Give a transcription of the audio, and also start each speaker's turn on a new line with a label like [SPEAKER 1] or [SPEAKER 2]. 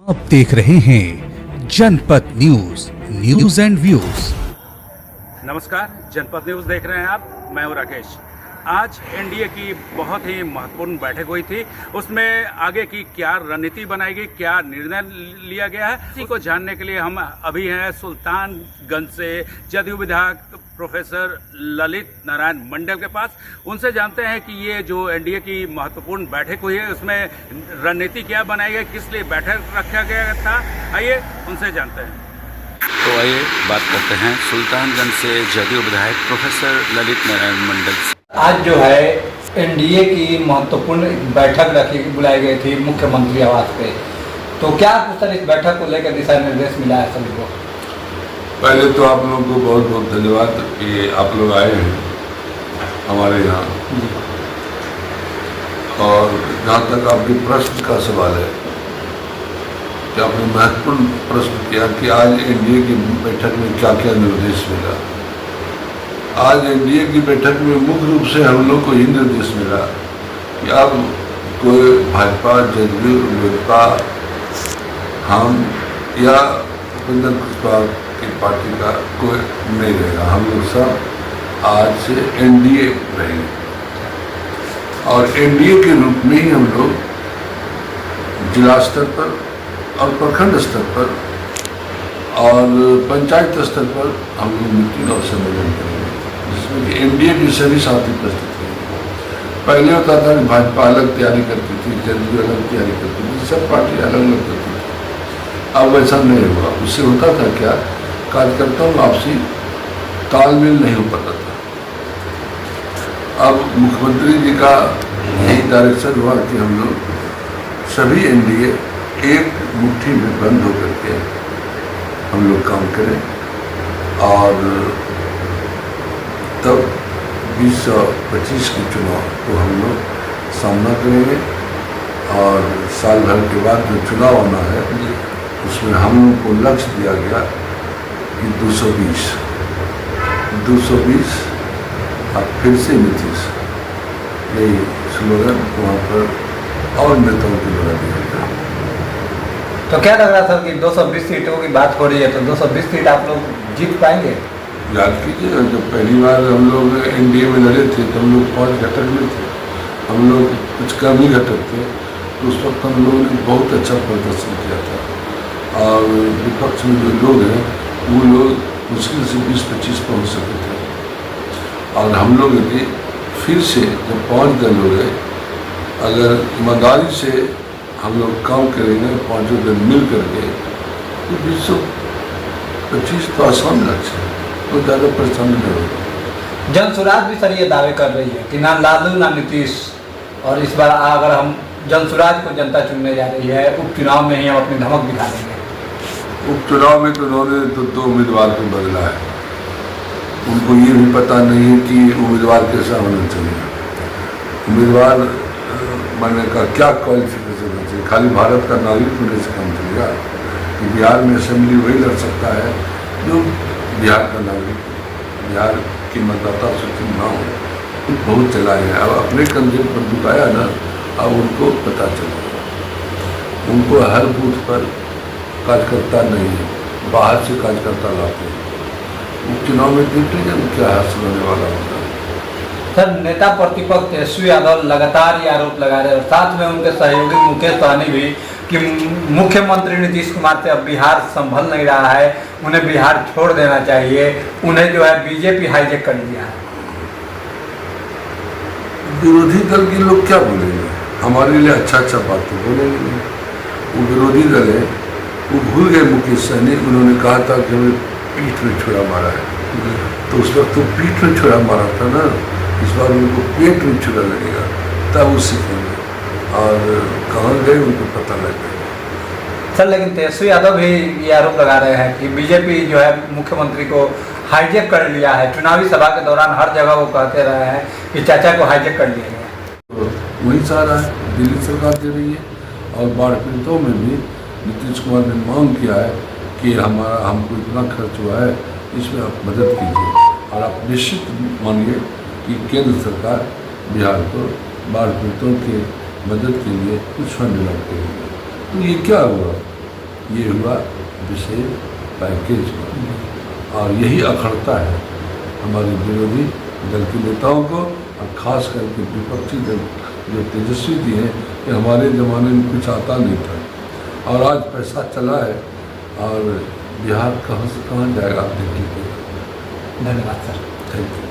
[SPEAKER 1] आप देख रहे हैं जनपद न्यूज, न्यूज एंड व्यूज।
[SPEAKER 2] नमस्कार, जनपद न्यूज देख रहे हैं आप। मैं हूं राकेश। आज एनडीए की बहुत ही महत्वपूर्ण बैठक हुई थी। उसमें आगे की क्या रणनीति बनाई गई, क्या निर्णय लिया गया है, इसी को जानने के लिए हम अभी हैं सुल्तानगंज से जदयू विधायक प्रोफेसर ललित नारायण मंडल के पास। उनसे जानते हैं कि ये जो एनडीए की महत्वपूर्ण बैठक हुई है उसमें रणनीति क्या बनाई गई, किस लिए बैठक रखा गया था। आइए उनसे जानते हैं। तो आइए बात करते हैं सुल्तानगंज से जदयू विधायक प्रोफेसर ललित नारायण मंडल से।
[SPEAKER 3] आज जो है एनडीए की महत्वपूर्ण बैठक बुलाई गई थी मुख्यमंत्री आवास पे, तो क्या सर इस बैठक को लेकर दिशा निर्देश मिला है सभी को?
[SPEAKER 4] पहले तो आप लोगों को बहुत बहुत धन्यवाद कि आप लोग आए हैं हमारे यहाँ। और जहाँ तक आपके प्रश्न का सवाल है कि आपने महत्वपूर्ण प्रश्न किया कि आज एनडीए की बैठक में क्या क्या निर्देश मिला। आज एनडीए की बैठक में मुख्य रूप से हम लोग को ये निर्देश मिला कि अब कोई भाजपा, जदयू, लोजपा, हम या उपेंद्र कुशवाहा की पार्टी का कोई नहीं रहेगा। हम लोग सब आज से एनडीए रहेंगे और एनडीए के रूप में ही हम लोग जिला स्तर पर और प्रखंड स्तर पर और पंचायत स्तर पर हम लोग मीटिंग और सम्मेलन करेंगे, जिसमें कि एनडीए की सभी साथी उपस्थित हैं। पहले होता था कि भाजपा अलग तैयारी करती थी, जदयू अलग तैयारी करती थी, सब पार्टी अलग अलग करती थी। अब ऐसा नहीं हुआ। उससे होता था क्या, कार्यकर्ताओं में आपसी तालमेल नहीं हो पाता था। अब मुख्यमंत्री जी का यही डायरेक्शन हुआ कि हम लोग सभी एनडीए एक मुट्ठी में बंद होकर के हम लोग काम करें और तब 2025 के चुनाव को हम लोग सामना करेंगे। और साल भर के बाद जो चुनाव आना है उसमें हम लोग को लक्ष्य दिया गया कि 220 और फिर से नीतीश, यही स्लोगन वहाँ पर और नेताओं की द्वारा दिया गया।
[SPEAKER 3] तो क्या लग रहा था कि 220 सीटों की बात हो रही है, तो 220 सीट आप लोग जीत पाएंगे?
[SPEAKER 4] याद कीजिए, जब पहली बार हम लोग एनडीए में लड़े थे तो हम लोग 5 घटक में थे, हम लोग कुछ कम ही घटक थे। तो उस वक्त हम लोगों ने बहुत अच्छा प्रदर्शन किया था और विपक्ष में जो लोग हैं वो लोग मुश्किल से 20-25 पहुँच सके थे। और हम लोग यदि फिर से जब 5 दल हो गए, अगर ईमानदारी से हम लोग काम करेंगे 5 दल मिल करके, तो 225 तो आसान लक्ष्य है, तो ज़्यादा परेशानी नहीं होगी।
[SPEAKER 3] जन स्वराज भी सर ये दावे कर रही है कि ना लालू ना नीतीश, और इस बार अगर हम जन स्वराज को जनता चुनने जा रही है, उपचुनाव में ही हम अपनी धमक दिखा देंगे।
[SPEAKER 4] उपचुनाव में तो उन्होंने तो 2 उम्मीदवार को बदला है। उनको ये भी पता नहीं है कि उम्मीदवार कैसा होना चाहिए, उम्मीदवार बनने का क्या क्वालिफिकेशन होना चाहिए। खाली भारत का नागरिक होने से काम चलेगा कि बिहार में असेंबली वही लड़ सकता है जो बिहार का नागरिक, बिहार की मतदाता सूची ना हो। तो बहुत चलाए हैं, अब अपने कंधे पर दुखाया ना, अब उनको पता चलेगा। उनको हर बूथ पर कार्यकर्ता नहीं है, बाहर से कार्यकर्ता लाते हैं। उपचुनाव में देख लीजिए क्या हासिल होने वाला होगा।
[SPEAKER 3] सर, नेता प्रतिपक्ष तेजस्वी यादव लगातार ये आरोप लगा रहे हैं और साथ में उनके सहयोगी मुकेश सहनी भी कि मुख्यमंत्री नीतीश कुमार से अब बिहार संभल नहीं रहा है, उन्हें बिहार छोड़ देना चाहिए, उन्हें जो है बीजेपी हाईजेक कर लिया है।
[SPEAKER 4] विरोधी दल के लोग क्या बोलेंगे, हमारे लिए अच्छा अच्छा बातें बोलेंगे। वो विरोधी दल है, वो भूल गए मुकेश सहनी, उन्होंने कहा था कि हमें पीठ में छुरा मारा है, तो उस वक्त तो पीठ में छुरा मारा था ना, इस बार उनको पेट में छुरा लगेगा, तब वो सीखेंगे और कहाँ गए उनको पता लग जाएगा।
[SPEAKER 3] सर, लेकिन तेजस्वी यादव भी ये आरोप लगा रहे हैं कि बीजेपी जो है मुख्यमंत्री को हाईजेक कर लिया है। चुनावी सभा के दौरान हर जगह वो कहते रहे हैं कि चाचा को हाईजेक कर लिया गया।
[SPEAKER 4] तो वही सारा है, दिल्ली सरकार दे रही है। और बाढ़ पीड़ितों में भी नीतीश कुमार ने मांग किया है कि हमको इतना खर्च हुआ है, इसमें आप मदद कीजिए। और आप निश्चित मानिए कि केंद्र सरकार बिहार को बाढ़ पीड़ितों के मदद के लिए कुछ फंड लाते हैं। तो ये क्या हुआ, ये हुआ विषय पैकेज पर। और यही अखड़ता है हमारे विरोधी दल के नेताओं को, और खास करके विपक्षी दल जो तेजस्वी जी हैं कि हमारे ज़माने में कुछ आता नहीं था और आज पैसा चला है और बिहार कहाँ से कहाँ जाएगा आप देख लीजिए।
[SPEAKER 3] धन्यवाद सर।
[SPEAKER 4] Thank you.